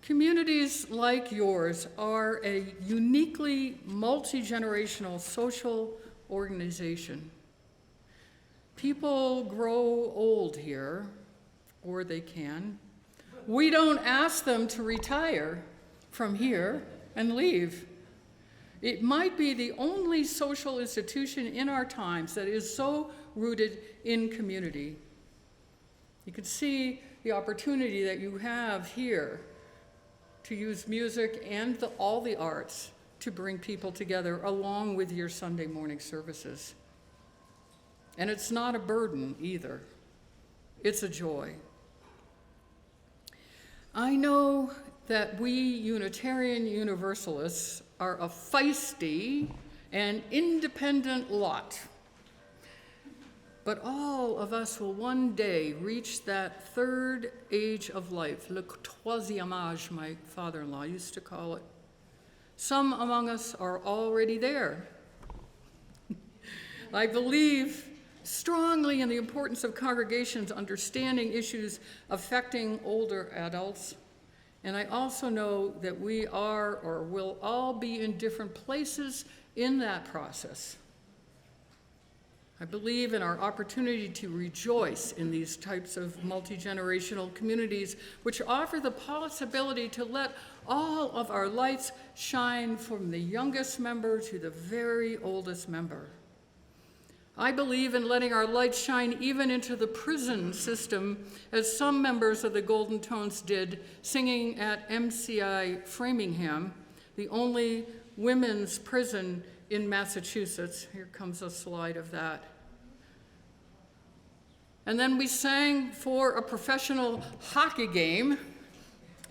Communities like yours are a uniquely multi-generational social organization. People grow old here, or they can. We don't ask them to retire from here and leave. It might be the only social institution in our times that is so rooted in community. You can see the opportunity that you have here to use music and all the arts to bring people together along with your Sunday morning services. And it's not a burden either. It's a joy. I know that we Unitarian Universalists are a feisty and independent lot. But all of us will one day reach that third age of life, le troisième âge, my father-in-law used to call it. Some among us are already there. I believe strongly in the importance of congregations understanding issues affecting older adults. And I also know that we are or will all be in different places in that process. I believe in our opportunity to rejoice in these types of multi-generational communities, which offer the possibility to let all of our lights shine from the youngest member to the very oldest member. I believe in letting our light shine even into the prison system, as some members of the Golden Tones did, singing at MCI Framingham, the only women's prison in Massachusetts. Here comes a slide of that. And then we sang for a professional hockey game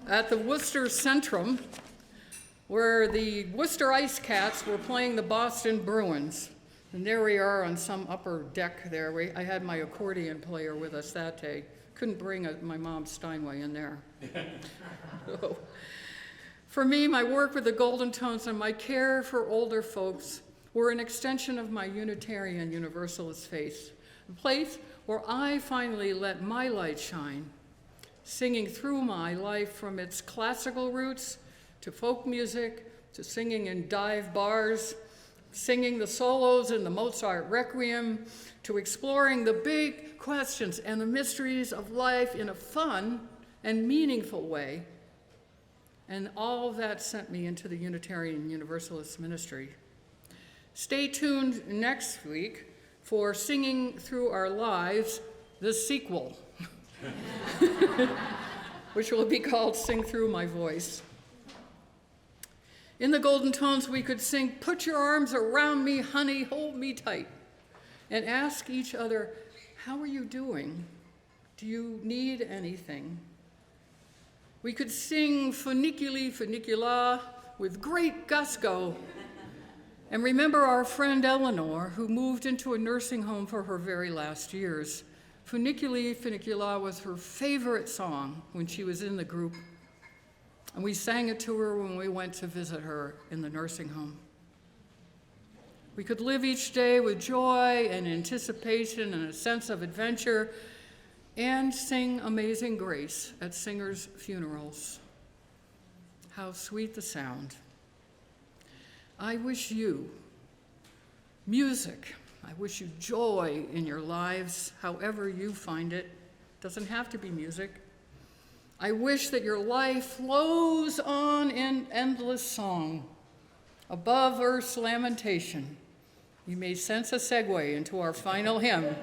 at the Worcester Centrum, where the Worcester Ice Cats were playing the Boston Bruins. And there we are on some upper deck there. I had my accordion player with us that day. Couldn't bring my mom's Steinway in there. So, for me, my work with the Golden Tones and my care for older folks were an extension of my Unitarian Universalist faith, a place where I finally let my light shine singing through my life from its classical roots to folk music, to singing in dive bars, singing the solos in the Mozart Requiem, to exploring the big questions and the mysteries of life in a fun and meaningful way. And all of that sent me into the Unitarian Universalist ministry. Stay tuned next week for Singing Through Our Lives, the sequel, which will be called Sing Through My Voice. In the golden tones, we could sing, "Put your arms around me, honey, hold me tight," and ask each other, "How are you doing? Do you need anything?" We could sing Funiculi Funicula with great gusto, and remember our friend Eleanor, who moved into a nursing home for her very last years. Funiculi Funicula was her favorite song when she was in the group, and we sang it to her when we went to visit her in the nursing home. We could live each day with joy and anticipation and a sense of adventure, and sing Amazing Grace at singers' funerals. How sweet the sound. I wish you music. I wish you joy in your lives, however you find it. Doesn't have to be music. I wish that your life flows on in endless song, above earth's lamentation. You may sense a segue into our final hymn.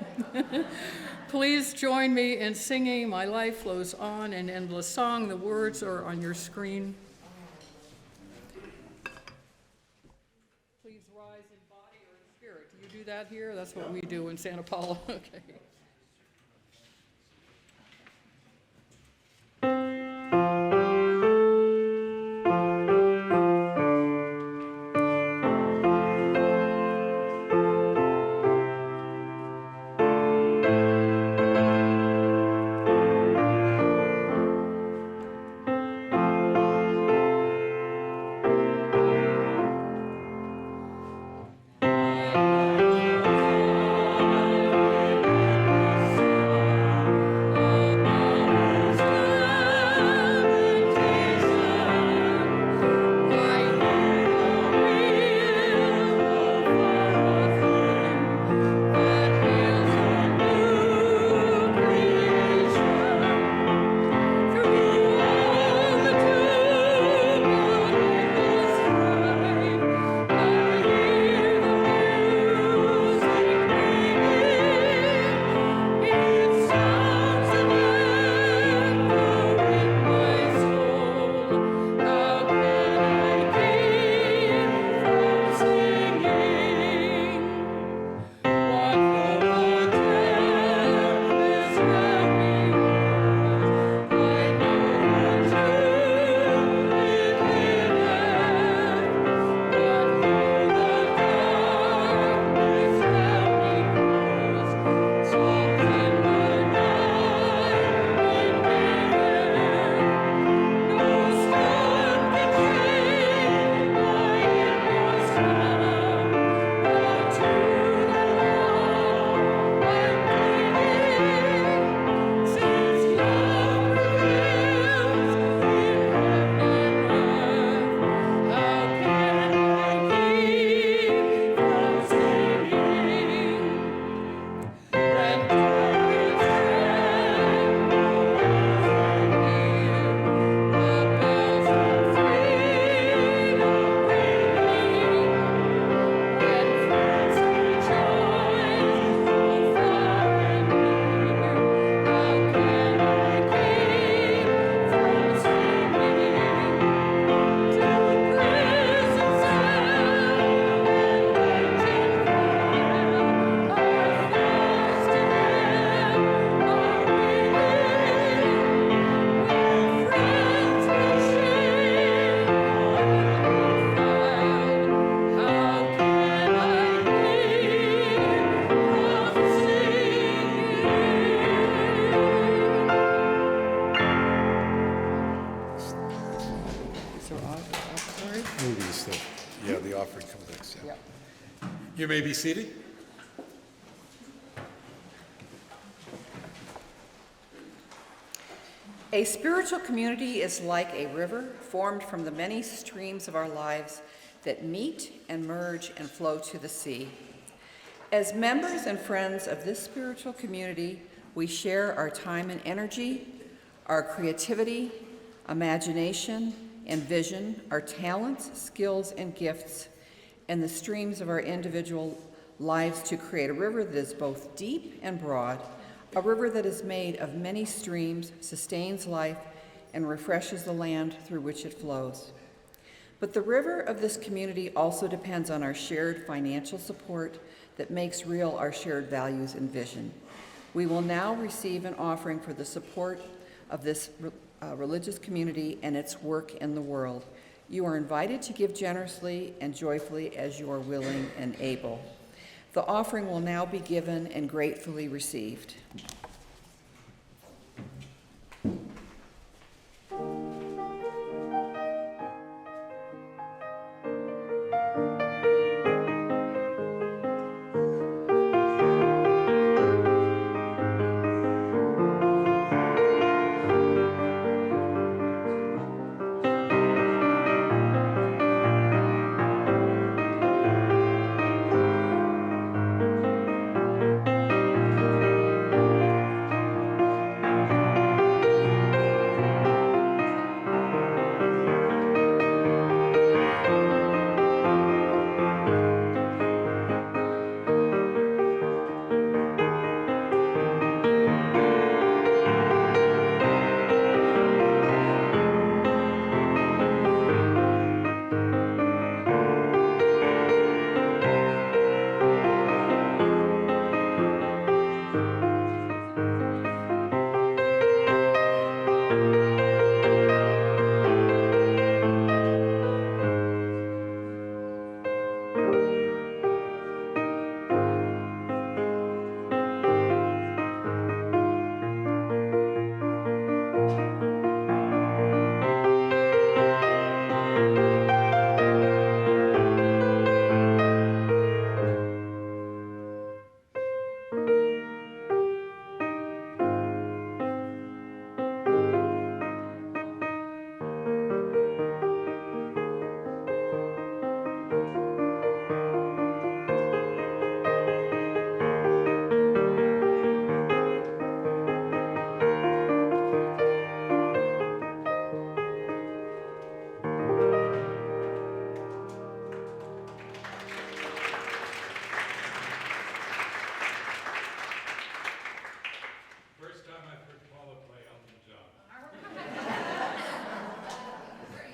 Please join me in singing My Life Flows On in Endless Song. The words are on your screen. Please rise in body or in spirit. Do you do that here? That's what we do in Santa Paula. Okay. You may be seated. A spiritual community is like a river formed from the many streams of our lives that meet and merge and flow to the sea. As members and friends of this spiritual community, we share our time and energy, our creativity, imagination, and vision, our talents, skills, and gifts, and the streams of our individual lives to create a river that is both deep and broad, a river that is made of many streams, sustains life, and refreshes the land through which it flows. But the river of this community also depends on our shared financial support that makes real our shared values and vision. We will now receive an offering for the support of this religious community and its work in the world. You are invited to give generously and joyfully as you are willing and able. The offering will now be given and gratefully received.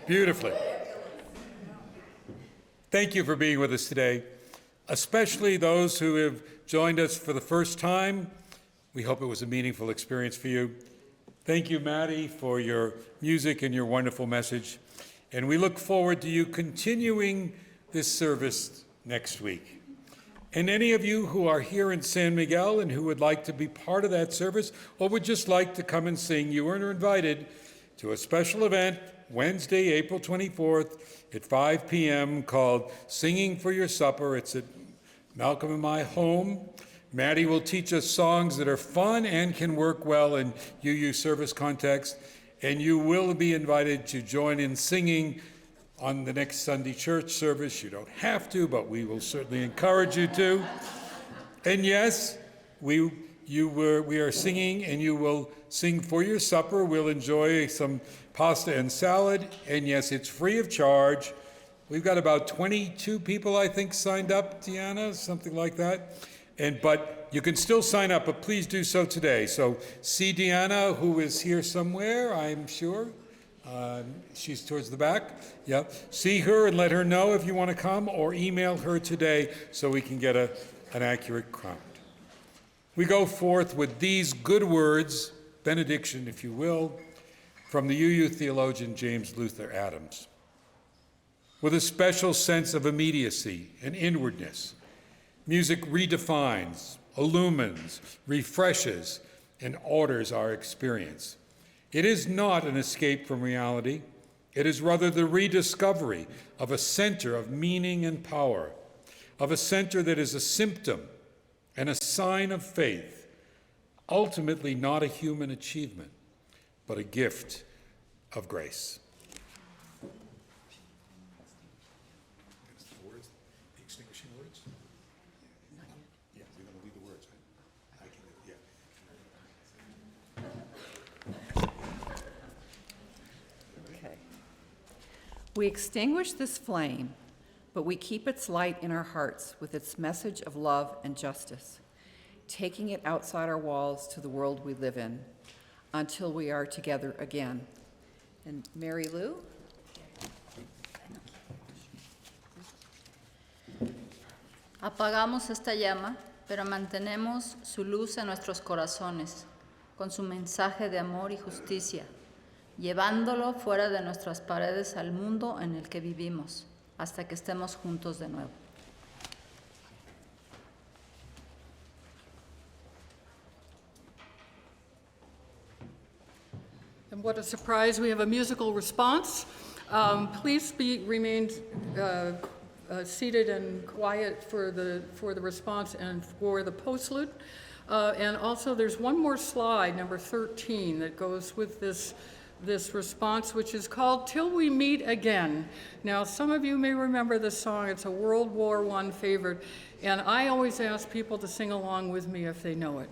Beautifully. Thank you for being with us today, especially those who have joined us for the first time. We hope it was a meaningful experience for you. Thank you, Maddie, for your music and your wonderful message. And we look forward to you continuing this service next week. And any of you who are here in San Miguel and who would like to be part of that service or would just like to come and sing, you are invited to a special event Wednesday, April 24th at 5 p.m. called Singing for Your Supper. It's at Malcolm and my home. Maddie will teach us songs that are fun and can work well in UU service context. And you will be invited to join in singing on the next Sunday church service. You don't have to, but we will certainly encourage you to. And yes, we are singing, and you will sing for your supper. We'll enjoy some pasta and salad, and yes, it's free of charge. We've got about 22 people, I think, signed up, Deanna, something like that. But you can still sign up, but please do so today. So see Deanna, who is here somewhere, I'm sure. She's towards the back. Yep. See her and let her know if you want to come, or email her today so we can get an accurate count. We go forth with these good words, benediction, if you will, from the UU theologian James Luther Adams. With a special sense of immediacy and inwardness, music redefines, illumines, refreshes, and orders our experience. It is not an escape from reality. It is rather the rediscovery of a center of meaning and power, of a center that is a symptom and a sign of faith, ultimately not a human achievement, but a gift of grace. The extinguishing words? Yeah, we're going to lead the words. I can, yeah. Okay. We extinguish this flame, but we keep its light in our hearts with its message of love and justice, taking it outside our walls to the world we live in until we are together again. And Mary Lou? Apagamos esta llama, pero mantenemos su luz en nuestros corazones, con su mensaje de amor y justicia, llevándolo fuera de nuestras paredes al mundo en el que vivimos, hasta que estemos juntos de nuevo. And what a surprise, we have a musical response. Please remain seated and quiet for the response and for the postlude. And also there's one more slide, number 13, that goes with this response, which is called Till We Meet Again. Now, some of you may remember this song. It's a World War I favorite, and I always ask people to sing along with me if they know it.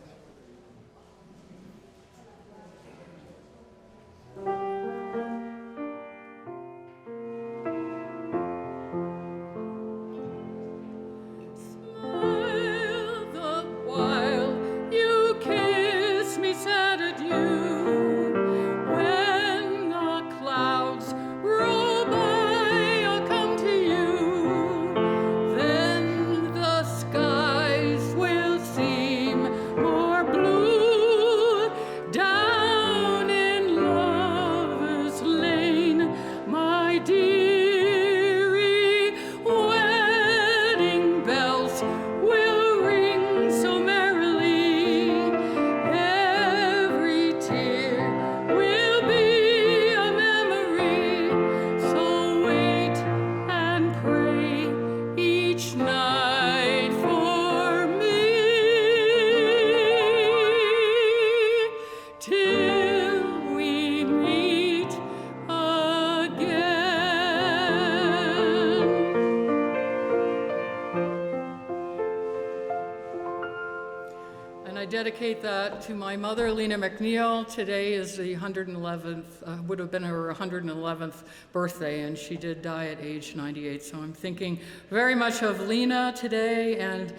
Dedicate that to my mother, Lena McNeil. Today is the 111th, would have been her 111th birthday, and she did die at age 98. So I'm thinking very much of Lena today, and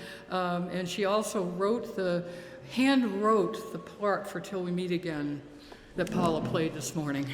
she also hand wrote the part for Till We Meet Again that Paula played this morning.